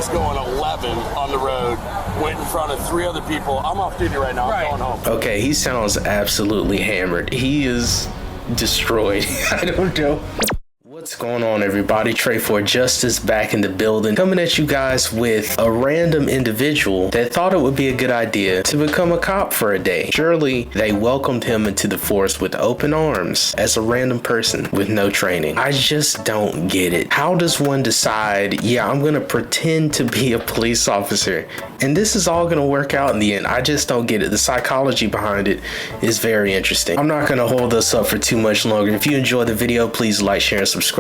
was going 11 on the road, went in front of 3 other people. I'm off duty right now. I'm going home. Okay, he sounds absolutely hammered. He is destroyed. I don't know. What's going on, everybody? TRAE4JUSTICE back in the building, coming at you guys with a random individual that thought it would be a good idea to become a cop for a day. Surely they welcomed him into the force with open arms as a random person with no training. I just don't get it. How does one decide, yeah, I'm gonna pretend to be a police officer and this is all gonna work out in the end? I just don't get it. The psychology behind it is very interesting. I'm not gonna hold this up for too much longer. If you enjoyed the video, please like, share, and subscribe.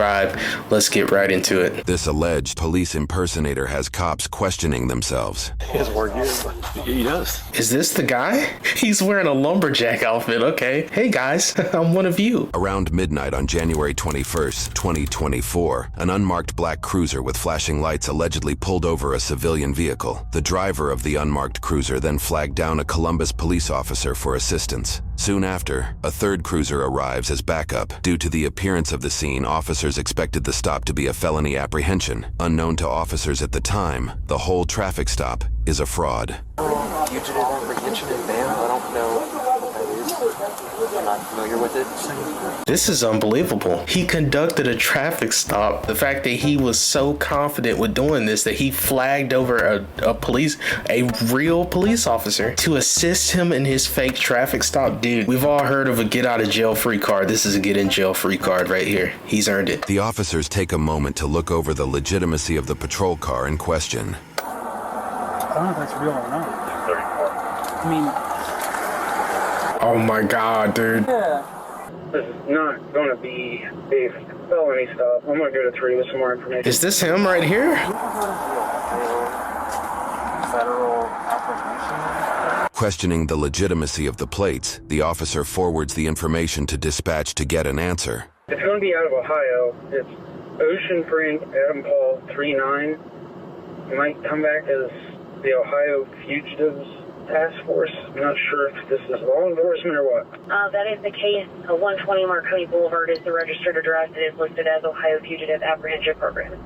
Let's get right into it. This alleged police impersonator has cops questioning themselves. He has work here. He does. Is this the guy? He's wearing a lumberjack outfit. Okay. Hey guys, I'm one of you. Around midnight on January 21st, 2024, an unmarked black cruiser with flashing lights allegedly pulled over a civilian vehicle. The driver of the unmarked cruiser then flagged down a Columbus police officer for assistance. Soon after, a third cruiser arrives as backup. Due to the appearance of the scene, officers expected the stop to be a felony apprehension. Unknown to officers at the time, the whole traffic stop is a fraud. Fugitive apprehension and ban, I don't know what that is. I'm not familiar with it. This is unbelievable. He conducted a traffic stop. The fact that he was so confident with doing this that he flagged over a real police officer to assist him in his fake traffic stop. Dude, we've all heard of a get out of jail free card. This is a get in jail free card right here. He's earned it. The officers take a moment to look over the legitimacy of the patrol car in question. I don't know if that's real or not. I mean, oh my God, dude. yeah. This is not going to be a felony stop. I'm going to go to Trae with some more information. Is this him right here? Federal application. Questioning the legitimacy of the plates, the officer forwards the information to dispatch to get an answer. It's going to be out of Ohio. It's Ocean Frank Adam Paul 39. It might come back as the Ohio Fugitives Task Force. I'm not sure if this is law enforcement or what. That is the case. 120 Marconi Boulevard is the registered address. It is listed as Ohio Fugitive Apprehension Program.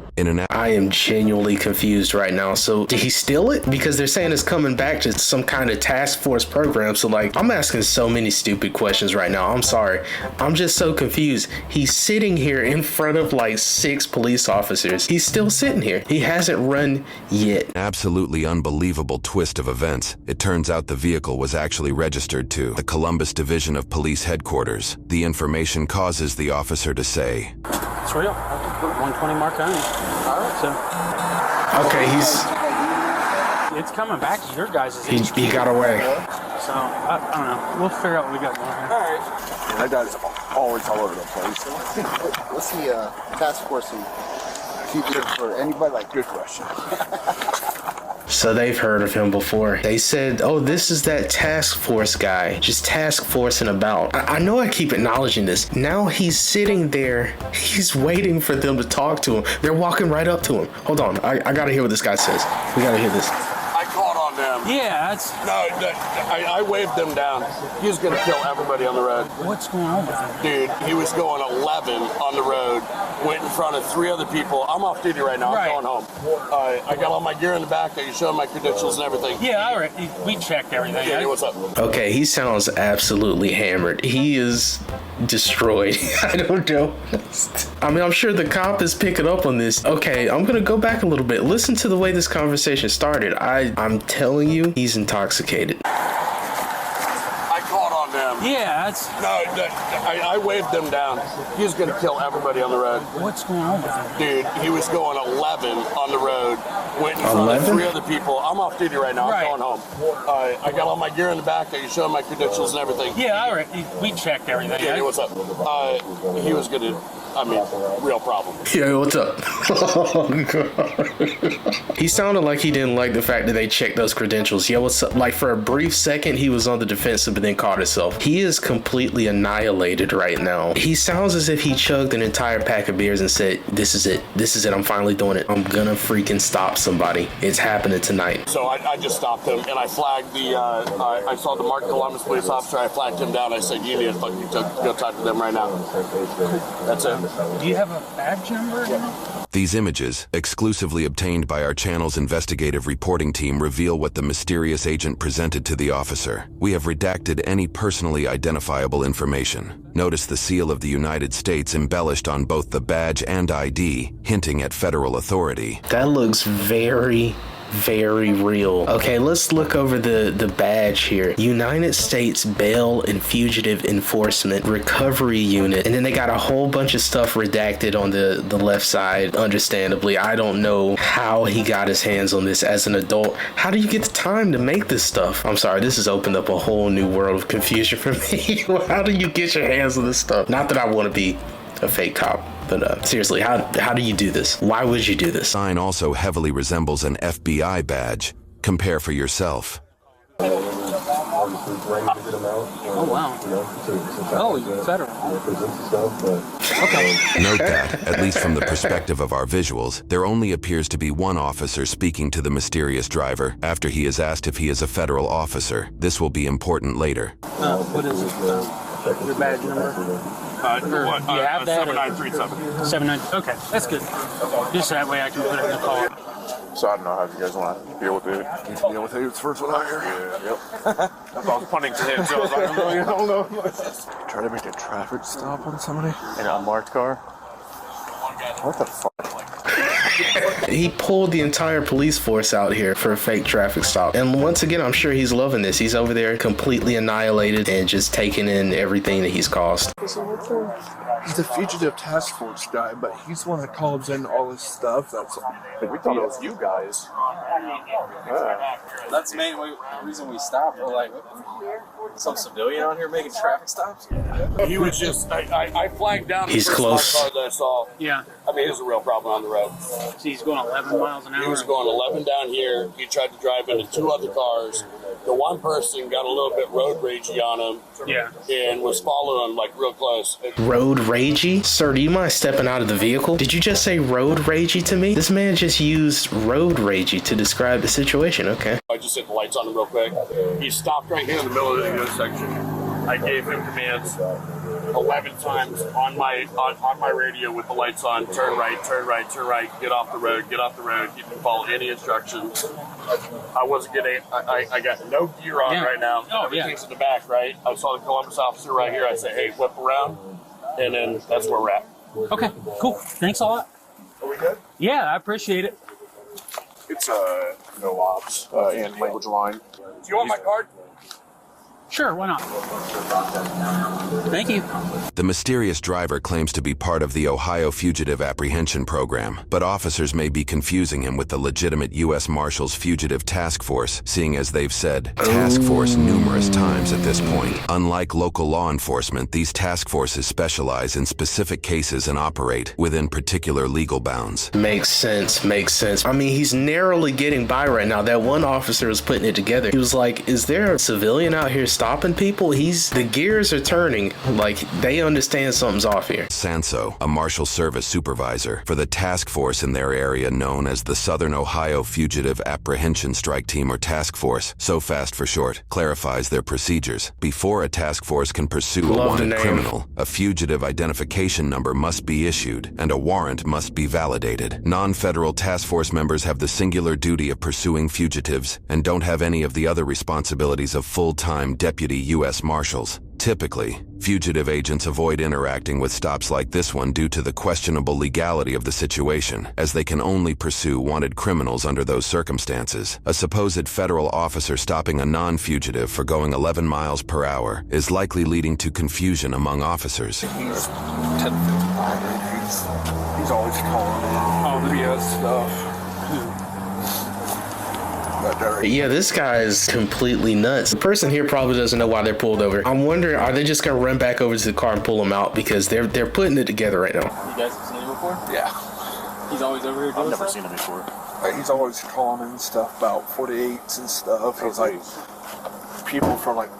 I am genuinely confused right now. So did he steal it? Because they're saying it's coming back to some kind of task force program. So like, I'm asking so many stupid questions right now. I'm sorry. I'm just so confused. He's sitting here in front of like 6 police officers. He's still sitting here. He hasn't run yet. Absolutely unbelievable twist of events. It turns out the vehicle was actually registered to the Columbus Division of Police Headquarters. The information causes the officer to say, It's real. 120 Marconi. So, Okay, it's coming back to your guys' he got away. So, I don't know. We'll figure out what we got going here. All right. That guy's always all over the place. What's the task force and fugitive for anybody? Like, Good question. So they've heard of him before. They said, oh, this is that task force guy, just task forcing about. I know I keep acknowledging this. Now he's sitting there. He's waiting for them to talk to him. They're walking right up to him. Hold on. I gotta hear what this guy says. We gotta hear this. I called on them. Yeah, that's... No, I waved them down. He was going to kill everybody on the road. What's going on with him? Dude, he was going 11 on the road, went in front of 3 other people. I'm off duty right now. I'm going home. I got all my gear in the back. I can show my credentials and everything. Yeah, all right. We checked everything. Yeah, what's up? Okay, he sounds absolutely hammered. He is destroyed. I don't know. I mean, I'm sure the cop is picking up on this. Okay, I'm gonna go back a little bit. Listen to the way this conversation started. I'm telling you, he's intoxicated. I called on them. Yeah, that's... No, I waved them down. He was going to kill everybody on the road. What's going on with him? Dude, he was going 11 on the road, went in front of 3 other people. I'm off duty right now. I'm going home. I got all my gear in the back. I can show my credentials and everything. Yeah, all right. We checked everything. Yeah, what's up? He was going to, real problem. Yeah, what's up? Oh, God. He sounded like he didn't like the fact that they checked those credentials. Yeah, what's up? Like for a brief second, he was on the defensive, but then caught himself. He is completely annihilated right now. He sounds as if he chugged an entire pack of beers and said, this is it. This is it. I'm finally doing it. I'm gonna freaking stop somebody. It's happening tonight. So I just stopped him and I flagged the, I saw the Mark Columbus police officer. I flagged him down. I said, you need to fucking go talk to them right now. That's it. Do you have a badge number? These images, exclusively obtained by our channel's investigative reporting team, reveal what the mysterious agent presented to the officer. We have redacted any personally identifiable information. Notice the seal of the United States embellished on both the badge and ID, hinting at federal authority. That looks very real. Okay, let's look over the badge here. United States Bail and Fugitive Enforcement Recovery Unit. And then they got a whole bunch of stuff redacted on the left side, understandably. I don't know how he got his hands on this as an adult. How do you get the time to make this stuff? I'm sorry, this has opened up a whole new world of confusion for me. How do you get your hands on this stuff? Not that I want to be a fake cop, but seriously, how do you do this? Why would you do this? Sign also heavily resembles an FBI badge. Compare for yourself. Oh, wow. Oh, federal. Okay. Note that, at least from the perspective of our visuals, there only appears to be one officer speaking to the mysterious driver after he is asked if he is a federal officer. This will be important later. What is it? Your badge number? Do you have that? 7937. 79. Okay, that's good. Just that way I can put it in the car. So I don't know how you guys want to deal with it. You deal with it. It's the first one out here. Yeah, yep. That's why I was punting to him, so I was like, I don't know. Try to make a traffic stop on somebody in an unmarked car. What the fuck? He pulled the entire police force out here for a fake traffic stop. And once again, I'm sure he's loving this. He's over there completely annihilated and just taking in everything that he's caused. He's a fugitive task force guy, but he's the one that calls in all this stuff. That's We thought it was you guys. That's the main reason we stopped. We're like, some civilian out here making traffic stops? He was just, I flagged down the He's first close. car that I saw. Yeah. I mean, it was a real problem on the road. So he's going 11 miles an hour. He was going 11 down here. He tried to drive into two other cars. The one person got a little bit road ragey on him. Yeah. And was following him like real close. Road ragey? Sir, do you mind stepping out of the vehicle? Did you just say road ragey to me? This man just used road ragey to describe the situation. Okay. I just hit the lights on him real quick. He stopped right here in the middle of the intersection. I gave him commands 11 times on my radio with the lights on. Turn right, turn right, turn right. Get off the road, get off the road. He didn't follow any instructions. I wasn't getting. I got no gear on right now. Oh, Everything's in the back, right? I saw the Columbus officer right here. I say, hey, whip around, and then that's where we're at. Okay, cool. Thanks a lot. Are we good? Yeah, I appreciate it. It's no ops and language line. Do you want my card? Sure, why not? Thank you. The mysterious driver claims to be part of the Ohio Fugitive Apprehension Program, but officers may be confusing him with the legitimate U.S. Marshals Fugitive Task Force, seeing as they've said task force numerous times at this point. Unlike local law enforcement, these task forces specialize in specific cases and operate within particular legal bounds. Makes sense, makes sense. I mean, he's narrowly getting by right now. That one officer was putting it together. He was like, is there a civilian out here stopping people? The gears are turning. Like, they understand something's off here. Sanso, a Marshal Service supervisor for the task force in their area known as the Southern Ohio Fugitive Apprehension Strike Team or Task Force, SOFAST for short, clarifies their procedures. Before a task force can pursue a wanted criminal, a fugitive identification number must be issued and a warrant must be validated. Non-federal task force members have the singular duty of pursuing fugitives and don't have any of the other responsibilities of full-time deputy U.S. Marshals. Typically, fugitive agents avoid interacting with stops like this one due to the questionable legality of the situation, as they can only pursue wanted criminals under those circumstances. A supposed federal officer stopping a non-fugitive for going 11 miles per hour is likely leading to confusion among officers. He's 1055. He's always calling in BS stuff. Yeah, this guy is completely nuts. The person here probably doesn't know why they're pulled over. I'm wondering, are they just gonna run back over to the car and pull him out because they're putting it together right now? You guys have seen him before? Yeah. He's always over here doing I've never stuff? seen him before. He's always calling in stuff about 48s and stuff. He's like, people from like,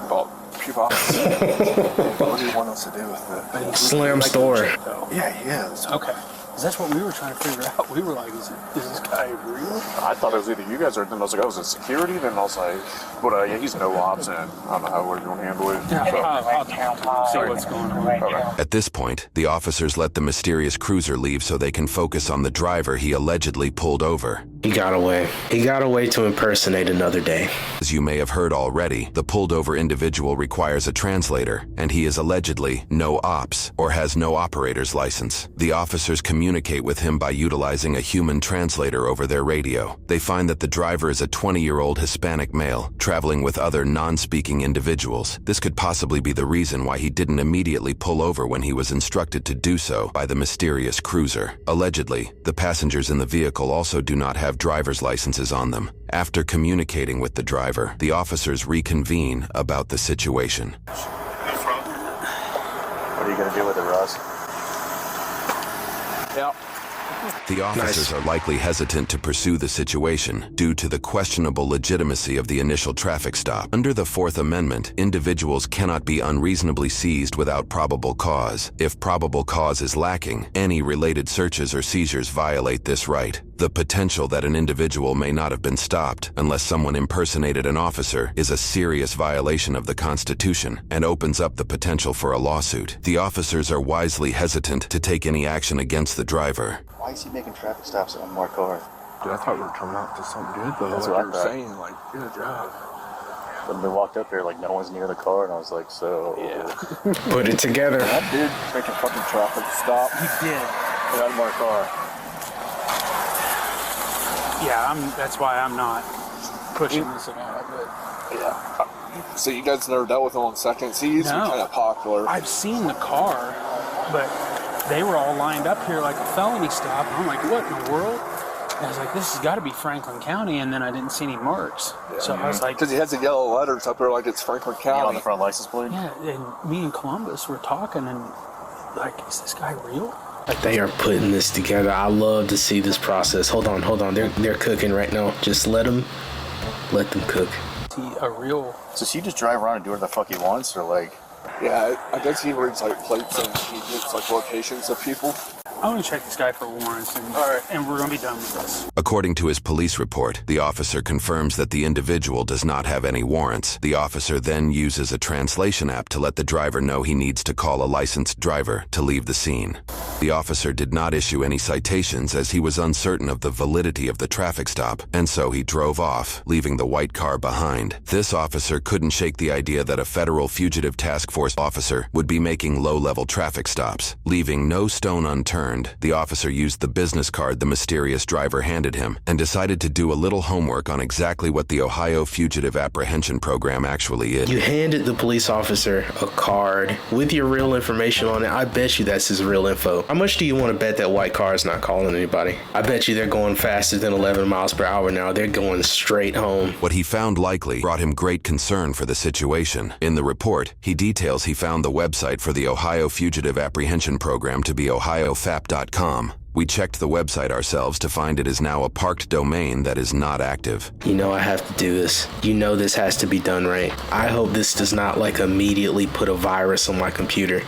well, people what do you want us to do with it? Slim store. Yeah, he is. Okay. Because that's what we were trying to figure out. We were like, is this guy real? I thought it was either you guys or then I was like, I was in security. Then I was like, but yeah, he's no ops, and I don't know how we're going to handle it. Yeah, So- I'll talk to him, see what's going on. Okay. At this point, the officers let the mysterious cruiser leave so they can focus on the driver he allegedly pulled over. He got away. He got away to impersonate another day. As you may have heard already, the pulled over individual requires a translator, and he is allegedly no ops or has no operator's license. The officers communicate with him by utilizing a human translator over their radio. They find that the driver is a 20-year-old Hispanic male traveling with other non-speaking individuals. This could possibly be the reason why he didn't immediately pull over when he was instructed to do so by the mysterious cruiser. Allegedly, the passengers in the vehicle also do not have driver's licenses on them. After communicating with the driver, the officers reconvene about the situation. What are you going to do with it, Ross? Yeah. The officers are likely hesitant to pursue the situation due to the questionable legitimacy of the initial traffic stop. Under the Fourth Amendment, individuals cannot be unreasonably seized without probable cause. If probable cause is lacking, any related searches or seizures violate this right. The potential that an individual may not have been stopped unless someone impersonated an officer is a serious violation of the Constitution and opens up the potential for a lawsuit. The officers are wisely hesitant to take any action against the driver. Why is he making traffic stops on more cars? Dude, I thought we were coming out to something good, though. That's like what I you were thought. saying, like, good job. When we walked up here, like, no one's near the car, and I was like, so... Yeah. Put it together. That dude making fucking traffic stop. He did. Get out of my car. Yeah, that's why I'm not pushing this at all. But Yeah. So you guys never dealt with him on seconds? He used to be No. kind of popular. I've seen the car, but they were all lined up here like a felony stop. I'm like, what in the world? And I was like, this has got to be Franklin County, and then I didn't see any marks. So I was like, Because he has the yellow letters up there like it's Franklin County. on the front license plate? yeah, and me and Columbus were talking, and like, is this guy real? They are putting this together. I love to see this process. Hold on. They're cooking right now. Just let them cook. Is he a real? So does he just drive around and do whatever the fuck he wants, or like... Yeah, I guess he reads like plates and he gets like locations of people. I want to check this guy for warrants, and, and we're going to be done with this. According to his police report, the officer confirms that the individual does not have any warrants. The officer then uses a translation app to let the driver know he needs to call a licensed driver to leave the scene. The officer did not issue any citations as he was uncertain of the validity of the traffic stop, and so he drove off, leaving the white car behind. This officer couldn't shake the idea that a federal fugitive task force officer would be making low-level traffic stops. Leaving no stone unturned, the officer used the business card the mysterious driver handed him and decided to do a little homework on exactly what the Ohio Fugitive Apprehension Program actually is. You handed the police officer a card with your real information on it. I bet you that's his real info. How much do you want to bet that white car is not calling anybody? I bet you they're going faster than 11 miles per hour now. They're going straight home. What he found likely brought him great concern for the situation. In the report, he details he found the website for the Ohio Fugitive Apprehension Program to be ohiofap.com. We checked the website ourselves to find it is now a parked domain that is not active. You know I have to do this. You know this has to be done right. I hope this does not like immediately put a virus on my computer.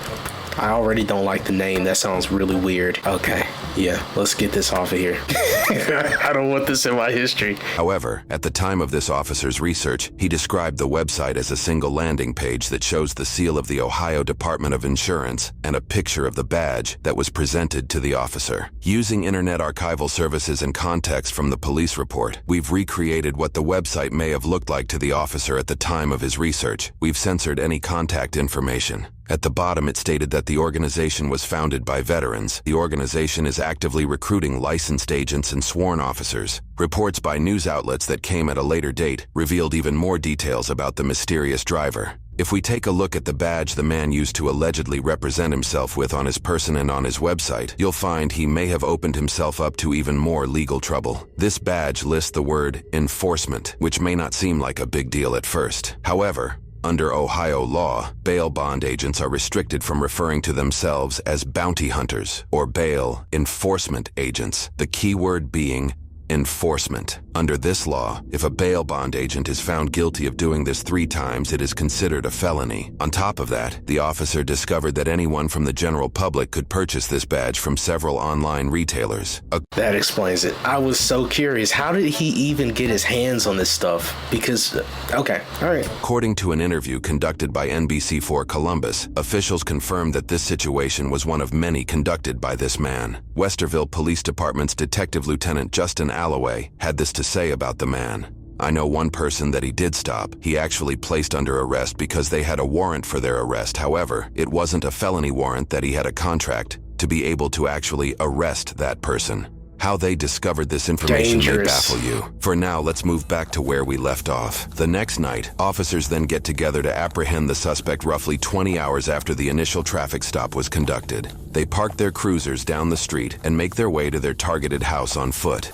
I already don't like the name. That sounds really weird. Okay, yeah, let's get this off of here. I don't want this in my history. However, at the time of this officer's research, he described the website as a single landing page that shows the seal of the Ohio Department of Insurance and a picture of the badge that was presented to the officer. Using Internet Archival Services and context from the police report, we've recreated what the website may have looked like to the officer at the time of his research. We've censored any contact information. At the bottom, it stated that the organization was founded by veterans. The organization is actively recruiting licensed agents and sworn officers. Reports by news outlets that came at a later date revealed even more details about the mysterious driver. If we take a look at the badge the man used to allegedly represent himself with on his person and on his website, you'll find he may have opened himself up to even more legal trouble. This badge lists the word enforcement, which may not seem like a big deal at first. However, under Ohio law, bail bond agents are restricted from referring to themselves as bounty hunters or bail enforcement agents, the key word being enforcement. Under this law, if a bail bond agent is found guilty of doing this 3 times, it is considered a felony. On top of that, the officer discovered that anyone from the general public could purchase this badge from several online retailers. That explains it. I was so curious. How did he even get his hands on this stuff? Because, okay, all right. According to an interview conducted by NBC4 Columbus, officials confirmed that this situation was one of many conducted by this man. Westerville Police Department's Detective Lieutenant Justin Alloway had this to say about the man. I know one person that he did stop. He actually placed under arrest because they had a warrant for their arrest. However, it wasn't a felony warrant that he had a contract to be able to actually arrest that person. How they discovered this information may baffle you. For now, let's move back to where we left off. The next night, officers then get together to apprehend the suspect roughly 20 hours after the initial traffic stop was conducted. They park their cruisers down the street and make their way to their targeted house on foot.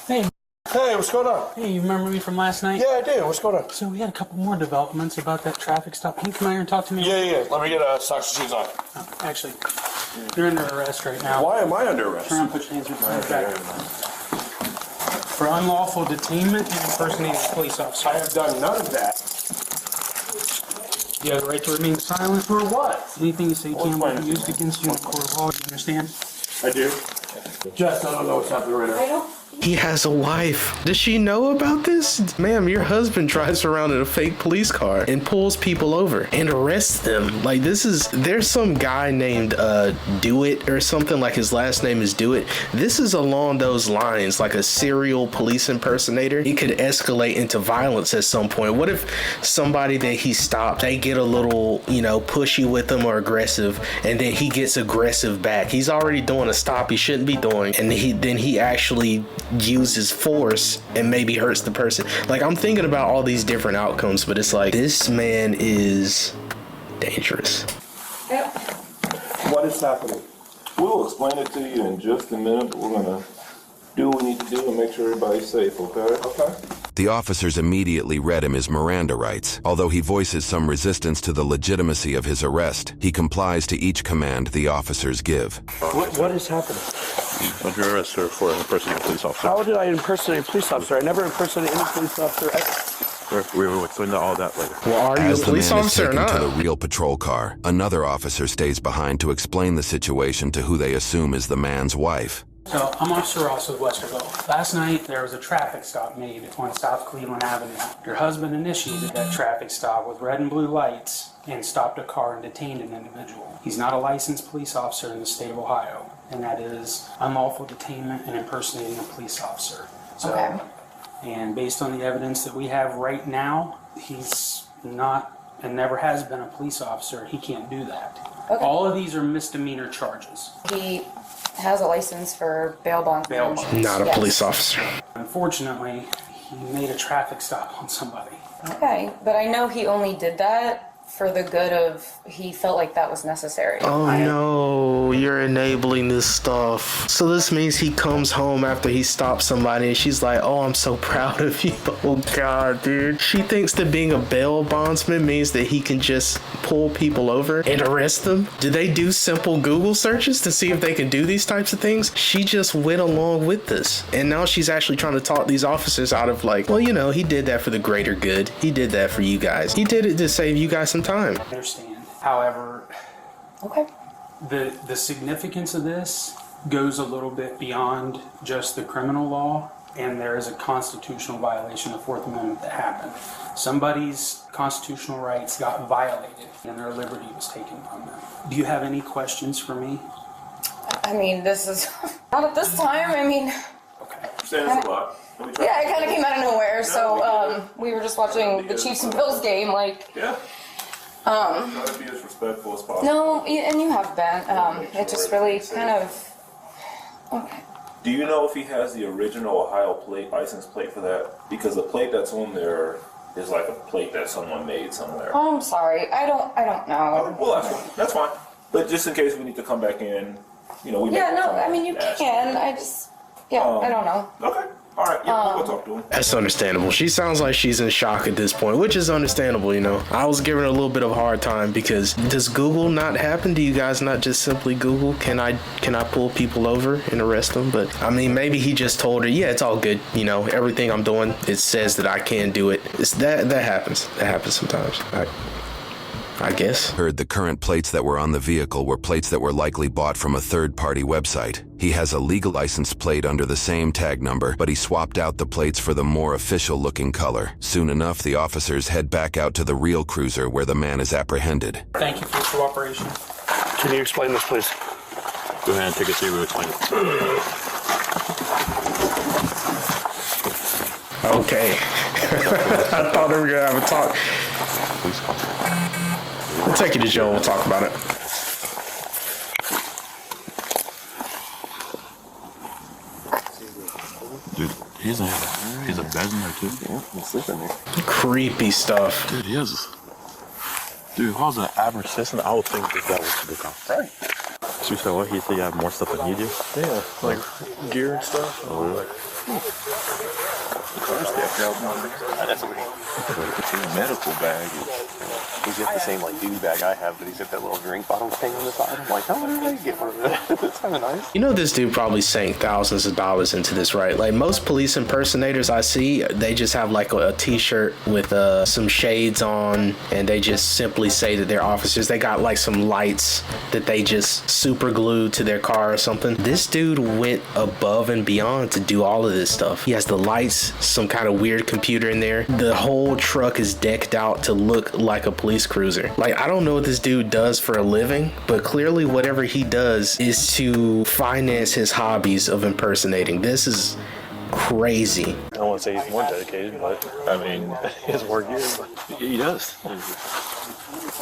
Hey. Hey, what's going on? Hey, you remember me from last night? Yeah, I do. What's going on? So we had a couple more developments about that traffic stop. Can you come out here and talk to me? Yeah. Let me get socks and shoes on. Oh, actually, you're under arrest right now. Why am I under arrest? Turn around, put your hands behind your back. For unlawful detainment and impersonating a police officer. I have done none of that. You have the right to remain silent. For what? Anything you say can be used against you in a court of law. You understand? I do. Jess, I don't know what's happening right now. He has a wife. Does she know about this? Ma'am, your husband drives around in a fake police car and pulls people over and arrests them. Like, there's some guy named Do-It or something, like his last name is Do-It. This is along those lines, like a serial police impersonator. It could escalate into violence at some point. What if somebody that he stopped, they get a little, pushy with him or aggressive, and then he gets aggressive back? He's already doing a stop he shouldn't be doing, and then he actually uses force and maybe hurts the person. Like, I'm thinking about all these different outcomes, but it's like, this man is dangerous. Yep. What is happening? We'll explain it to you in just a minute, but we're gonna do what we need to do and make sure everybody's safe, okay? Okay. The officers immediately read him his Miranda rights. Although he voices some resistance to the legitimacy of his arrest, he complies to each command the officers give. What is happening? Under arrest, sir, for impersonating a police officer. How did I impersonate a police officer? I never impersonated any police officer. We will explain all that later. Well, are you a police officer or not? As the man is taken to the real patrol car, another officer stays behind to explain the situation to who they assume is the man's wife. So, I'm Officer Ross of Westerville. Last night, there was a traffic stop made on South Cleveland Avenue. Your husband initiated that traffic stop with red and blue lights and stopped a car and detained an individual. He's not a licensed police officer in the state of Ohio, and that is unlawful detainment and impersonating a police officer. So, and based on the evidence that we have right now, he's not and never has been a police officer. He can't do that. Okay. All of these are misdemeanor charges. He has a license for bail bond. Bail bond. Not a police officer. Unfortunately, he made a traffic stop on somebody. Okay, but I know he only did that for the good of, he felt like that was necessary. Oh no, you're enabling this stuff. So this means he comes home after he stops somebody and she's like, oh, I'm so proud of you. Oh God, dude. She thinks that being a bail bondsman means that he can just pull people over and arrest them. Do they do simple Google searches to see if they can do these types of things? She just went along with this. And now she's actually trying to talk these officers out of like, well, he did that for the greater good. He did that for you guys. He did it to save you guys some time. I understand. However, the significance of this goes a little bit beyond just the criminal law, and there is a constitutional violation of the Fourth Amendment that happened. Somebody's constitutional rights got violated and their liberty was taken from them. Do you have any questions for me? I mean, this is not at this time. I mean, Sounds a lot. Yeah, it kind of came out of nowhere. So we were just watching the Chiefs and Bills game, like. Yeah. Try to be as respectful as possible. No, and you have been. It just really kind of. Okay. Do you know if he has the original Ohio license plate for that? Because the plate that's on there is like a plate that someone made somewhere. Oh, I'm sorry. I don't know. Well, that's fine. But just in case we need to come back in, we. Yeah, no. I mean, you can. I just. Yeah, I don't know. Okay. All right, yeah, we'll go talk to him. That's understandable. She sounds like she's in shock at this point, which is understandable, you know. I was giving her a little bit of a hard time because does Google not happen? Do you guys not just simply Google, can I pull people over and arrest them? But I mean, maybe he just told her, yeah, it's all good. You know, everything I'm doing, it says that I can do it. It's that happens. That happens sometimes. I guess. Heard the current plates that were on the vehicle were plates that were likely bought from a third-party website. He has a legal license plate under the same tag number, but he swapped out the plates for the more official-looking color. Soon enough, the officers head back out to the real cruiser where the man is apprehended. Thank you for your cooperation. Can you explain this, please? Go ahead and take a seat. We'll explain it. Okay. I thought they were going to have a talk. We'll take you to jail. We'll talk about it. Dude, he's a bed in there too. Yeah, he's sleeping there. Creepy stuff. Dude, he is. Dude, if I was an average citizen, I would think that was the cop. Right. So you said what? He said you have more stuff than you do? Yeah, like gear and stuff. Oh, really? That's weird. His medical bag. He's got the same like dude bag I have, but he's got that little drink bottle thing on the side. I'm like, how did I get one of that? That's kind of nice. You know, this dude probably sank thousands of dollars into this, right? Like most police impersonators I see, they just have like a t-shirt with some shades on, and they just simply say that they're officers. They got like some lights that they just super glued to their car or something. This dude went above and beyond to do all of this stuff. He has the lights, some kind of weird computer in there. The whole truck is decked out to look like a police cruiser. Like, I don't know what this dude does for a living, but clearly whatever he does is to finance his hobbies of impersonating. This is crazy. I don't want to say he's more dedicated, but I mean, his work is. He does.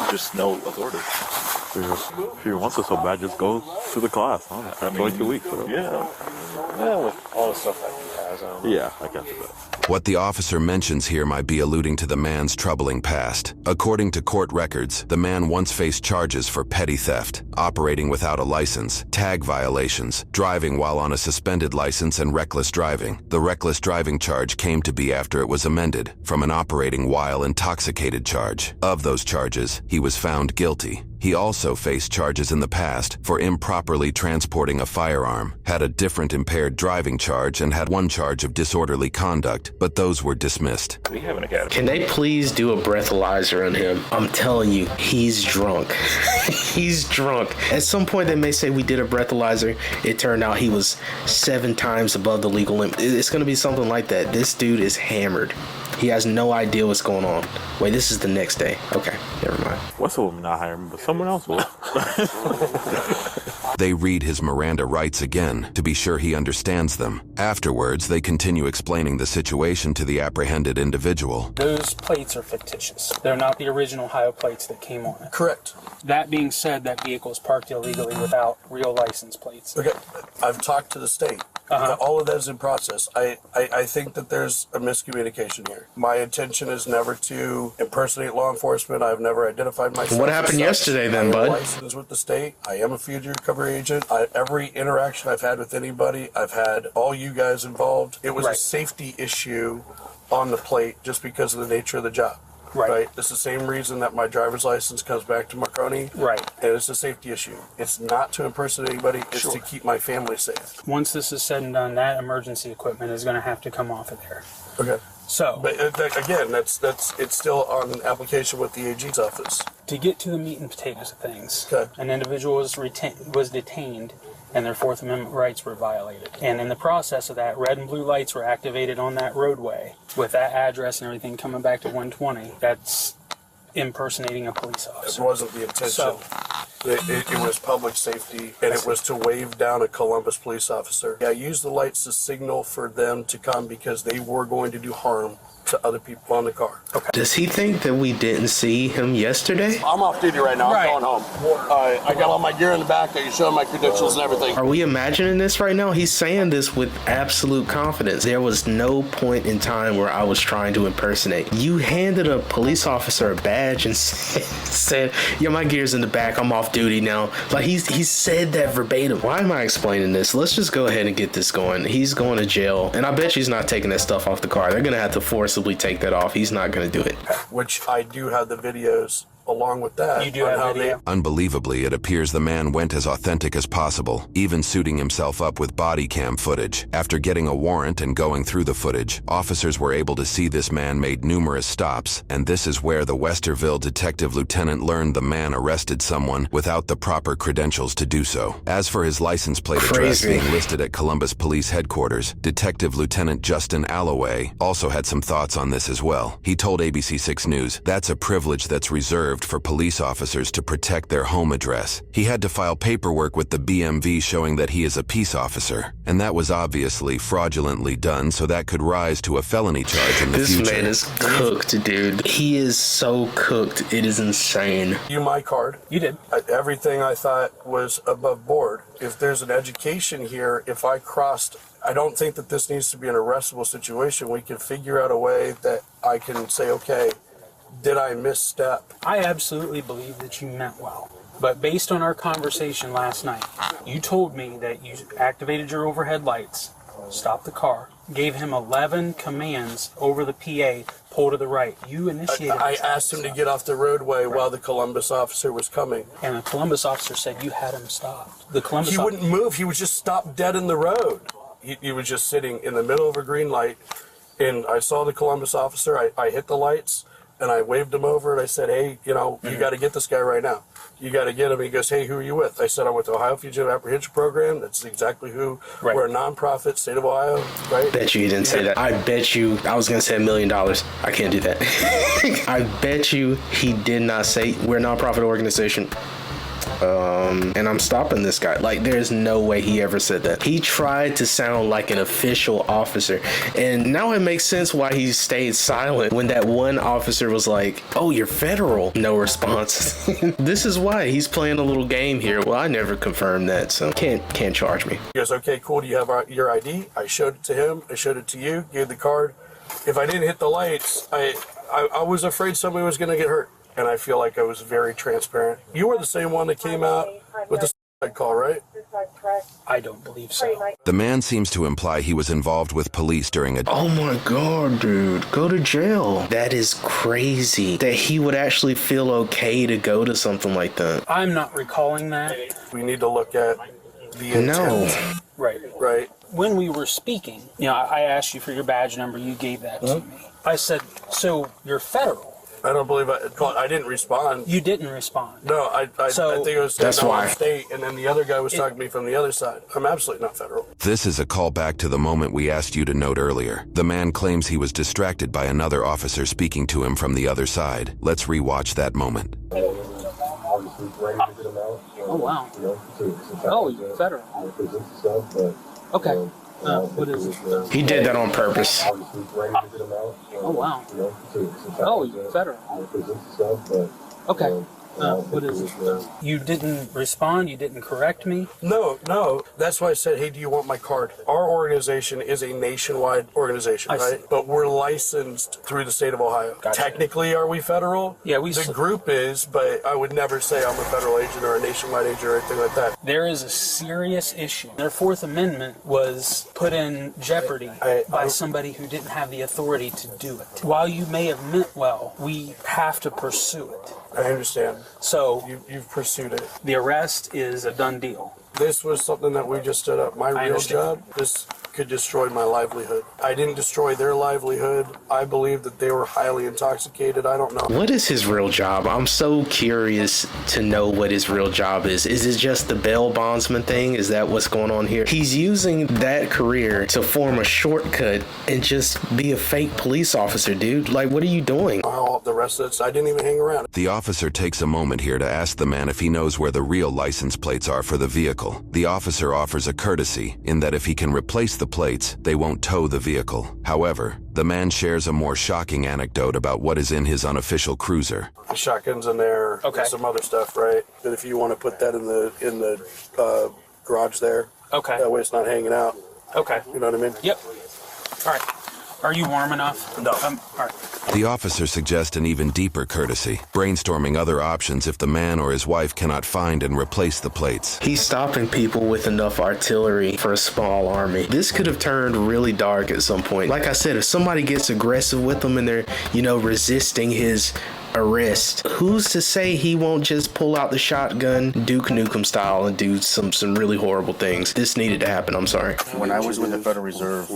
Just no authority. If he wants it so bad, just go to the class. Huh? I mean, like 2 weeks. Yeah. Yeah, with all the stuff that he has. Yeah, I got that. What the officer mentions here might be alluding to the man's troubling past. According to court records, the man once faced charges for petty theft, operating without a license, tag violations, driving while on a suspended license, and reckless driving. The reckless driving charge came to be after it was amended from an operating while intoxicated charge. Of those charges, he was found guilty. He also faced charges in the past for improperly transporting a firearm, had a different impaired driving charge, and had one charge of disorderly conduct, but those were dismissed. We have an academy. Can they please do a breathalyzer on him? I'm telling you, he's drunk. He's drunk. At some point, they may say we did a breathalyzer. It turned out he was 7 times above the legal limit. It's going to be something like that. This dude is hammered. He has no idea what's going on. Wait, this is the next day. Okay, never mind. Whistle will not hire him, but someone else will. They read his Miranda rights again to be sure he understands them. Afterwards, they continue explaining the situation to the apprehended individual. Those plates are fictitious. They're not the original Ohio plates that came on it. Correct. That being said, that vehicle is parked illegally without real license plates. Okay, I've talked to the state. All of that is in process. I think that there's a miscommunication here. My intention is never to impersonate law enforcement. I've never identified myself. What happened yesterday then, bud? I'm licensed with the state. I am a fugitive recovery agent. Every interaction I've had with anybody, I've had all you guys involved. It was a safety issue on the plate just because of the nature of the job. Right. It's the same reason that my driver's license comes back to Marconi. Right. And it's a safety issue. It's not to impersonate anybody. It's to keep my family safe. Once this is said and done, that emergency equipment is going to have to come off of there. Okay. So, but again, it's still on application with the AG's office. To get to the meat and potatoes of things, an individual was detained, and their Fourth Amendment rights were violated. And in the process of that, red and blue lights were activated on that roadway with that address and everything coming back to 120. That's impersonating a police officer. It wasn't the intention. So, it was public safety, and it was to wave down a Columbus police officer. I used the lights to signal for them to come because they were going to do harm to other people on the car. Okay. Does he think that we didn't see him yesterday? I'm off duty right now. I'm going home. I got all my gear in the back. I can show him my credentials and everything. Are we imagining this right now? He's saying this with absolute confidence. There was no point in time where I was trying to impersonate. You handed a police officer a badge and said, yeah, my gear's in the back. I'm off duty now. Like he said that verbatim. Why am I explaining this? Let's just go ahead and get this going. He's going to jail, and I bet he's not taking that stuff off the car. They're going to have to forcibly take that off. He's not going to do it. Which I do have the videos along with that. You do have video? Unbelievably, it appears the man went as authentic as possible, even suiting himself up with body cam footage. After getting a warrant and going through the footage, officers were able to see this man made numerous stops, and this is where the Westerville detective lieutenant learned the man arrested someone without the proper credentials to do so. As for his license plate address being listed at Columbus Police Headquarters, Detective Lieutenant Justin Alloway also had some thoughts on this as well. He told ABC6 News, "That's a privilege that's reserved for police officers to protect their home address. He had to file paperwork with the BMV showing that he is a peace officer, and that was obviously fraudulently done, so that could rise to a felony charge in the future." This man is cooked, dude. He is so cooked. It is insane. My card. You did. Everything I thought was above board. If there's an education here, if I crossed, I don't think that this needs to be an arrestable situation. We can figure out a way that I can say, okay, did I misstep? I absolutely believe that you meant well. But based on our conversation last night, you told me that you activated your overhead lights, stopped the car, gave him 11 commands over the PA, pull to the right. You initiated. I asked him to get off the roadway while the Columbus officer was coming. And the Columbus officer said you had him stopped. The Columbus He wouldn't move. He was just stopped dead in the road. He was just sitting in the middle of a green light, and I saw the Columbus officer. I hit the lights, and I waved him over, and I said, hey, you got to get this guy right now. You got to get him. He goes, hey, who are you with? I said, I'm with the Ohio Fugitive Apprehension Program. That's exactly who. Right. We're a nonprofit, state of Ohio, right? Bet you didn't say that. I bet you, I was going to say $1 million. I can't do that. I bet you he did not say we're a nonprofit organization. And I'm stopping this guy. Like, there's no way he ever said that. He tried to sound like an official officer, and now it makes sense why he stayed silent when that one officer was like, oh, you're federal. No response. This is why he's playing a little game here. Well, I never confirmed that, so can't charge me. He goes, okay, cool. Do you have your ID? I showed it to him. I showed it to you. Gave the card. If I didn't hit the lights, I was afraid somebody was going to get hurt. And I feel like I was very transparent. You were the same one that came out with the call, right? I don't believe so. The man seems to imply he was involved with police during a... Oh my God, dude. Go to jail. That is crazy that he would actually feel okay to go to something like that. I'm not recalling that. We need to look at the intent. No. Right. When we were speaking, I asked you for your badge number. You gave that to me. I said, so you're federal. I don't believe I didn't respond. You didn't respond. No, I think it was that's why. State, and then the other guy was talking to me from the other side. I'm absolutely not federal. This is a callback to the moment we asked you to note earlier. The man claims he was distracted by another officer speaking to him from the other side. Let's rewatch that moment. Oh, wow. Oh, you're federal. Okay. What is it? He did that on purpose. Oh, wow. Oh, you're federal. Okay. What is it? You didn't respond? You didn't correct me? No. That's why I said, hey, do you want my card? Our organization is a nationwide organization, right? But we're licensed through the state of Ohio. Gotcha. Technically, are we federal? Yeah, the group is, but I would never say I'm a federal agent or a nationwide agent or anything like that. There is a serious issue. Their Fourth Amendment was put in jeopudy by somebody who didn't have the authority to do it. While you may have meant well, we have to pursue it. I understand. So you've pursued it. The arrest is a done deal. This was something that we just stood up. My real job, this could destroy my livelihood. I didn't destroy their livelihood. I believe that they were highly intoxicated. I don't know. What is his real job? I'm so curious to know what his real job is. Is it just the bail bondsman thing? Is that what's going on here? He's using that career to form a shortcut and just be a fake police officer, dude. Like, what are you doing? The rest of it, I didn't even hang around. The officer takes a moment here to ask the man if he knows where the real license plates are for the vehicle. The officer offers a courtesy in that if he can replace the plates, they won't tow the vehicle. However, The man shares a more shocking anecdote about what is in his unofficial cruiser. The shotgun's in there. Okay. Some other stuff, right? But if you want to put that in the garage there, okay. That way it's not hanging out. Okay. You know what I mean? Yep. All right. Are you warm enough? No. All right. The officer suggests an even deeper courtesy, brainstorming other options if the man or his wife cannot find and replace the plates. He's stopping people with enough artillery for a small army. This could have turned really dark at some point. Like I said, if somebody gets aggressive with them and they're, resisting his arrest, who's to say he won't just pull out the shotgun, Duke Nukem style, and do some really horrible things? This needed to happen. I'm sorry. When I was with the Federal Reserve,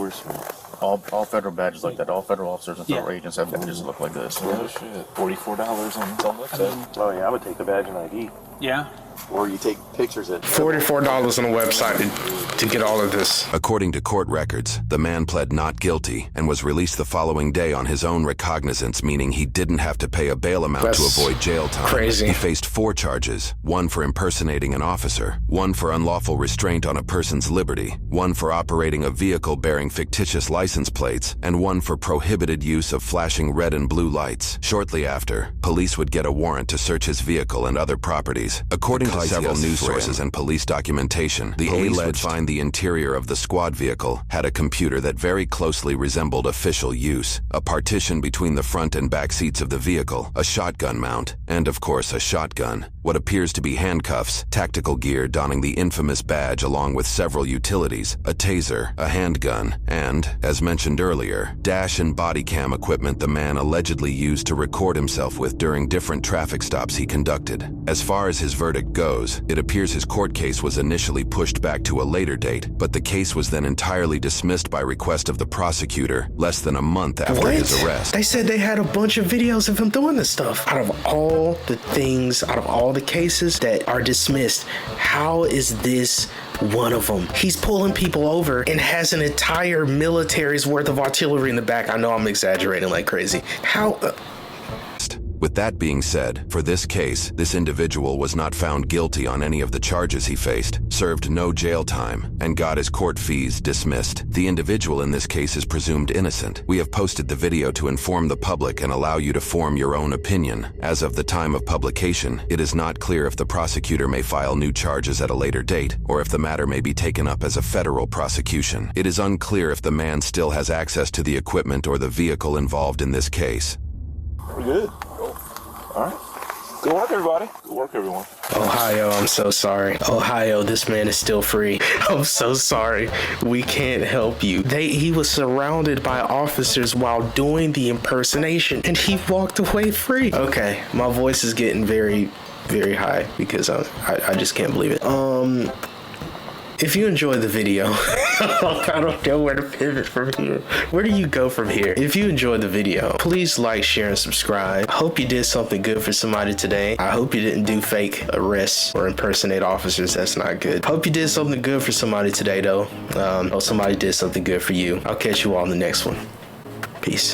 all federal badges like that, all federal officers and federal agents have badges that look like this. Oh shit, $44 on something like that. Oh yeah, I would take the badge and ID. Yeah. Or you take pictures at $44 on the website to get all of this. According to court records, the man pled not guilty and was released the following day on his own recognizance, meaning he didn't have to pay a bail amount to avoid jail time. Crazy. He faced 4 charges, 1 for impersonating an officer, 1 for unlawful restraint on a person's liberty, 1 for operating a vehicle bearing fictitious license plates, and 1 for prohibited use of flashing red and blue lights. Shortly after, police would get a warrant to search his vehicle and other properties. According to several news sources and police documentation, the police would find the interior of the squad vehicle had a computer that very closely resembled official use, a partition between the front and back seats of the vehicle, a shotgun mount, and of course a shotgun, what appears to be handcuffs, tactical gear donning the infamous badge along with several utilities, a taser, a handgun, and, as mentioned earlier, dash and body cam equipment the man allegedly used to record himself with during different traffic stops he conducted. As far as his verdict goes, it appears his court case was initially pushed back to a later date, but the case was then entirely dismissed by request of the prosecutor less than a month after his arrest. They said they had a bunch of videos of him doing this stuff. Out of all the things, out of all the cases that are dismissed, how is this one of them? He's pulling people over and has an entire military's worth of artillery in the back. I know I'm exaggerating like crazy. How... With that being said, for this case, this individual was not found guilty on any of the charges he faced, served no jail time, and got his court fees dismissed. The individual in this case is presumed innocent. We have posted the video to inform the public and allow you to form your own opinion. As of the time of publication, it is not clear if the prosecutor may file new charges at a later date, or if the matter may be taken up as a federal prosecution. It is unclear if the man still has access to the equipment or the vehicle involved in this case. We're good. All right. Good work, everybody. Good work, everyone. Ohio, I'm so sorry. Ohio, this man is still free. I'm so sorry. We can't help you. He was surrounded by officers while doing the impersonation, and he walked away free. Okay, my voice is getting very, very high because I just can't believe it. If you enjoyed the video, I don't know where to pivot from here. Where do you go from here? If you enjoyed the video, please like, share, and subscribe. I hope you did something good for somebody today. I hope you didn't do fake arrests or impersonate officers. That's not good. Hope you did something good for somebody today, though. Or somebody did something good for you. I'll catch you all in the next one. Peace.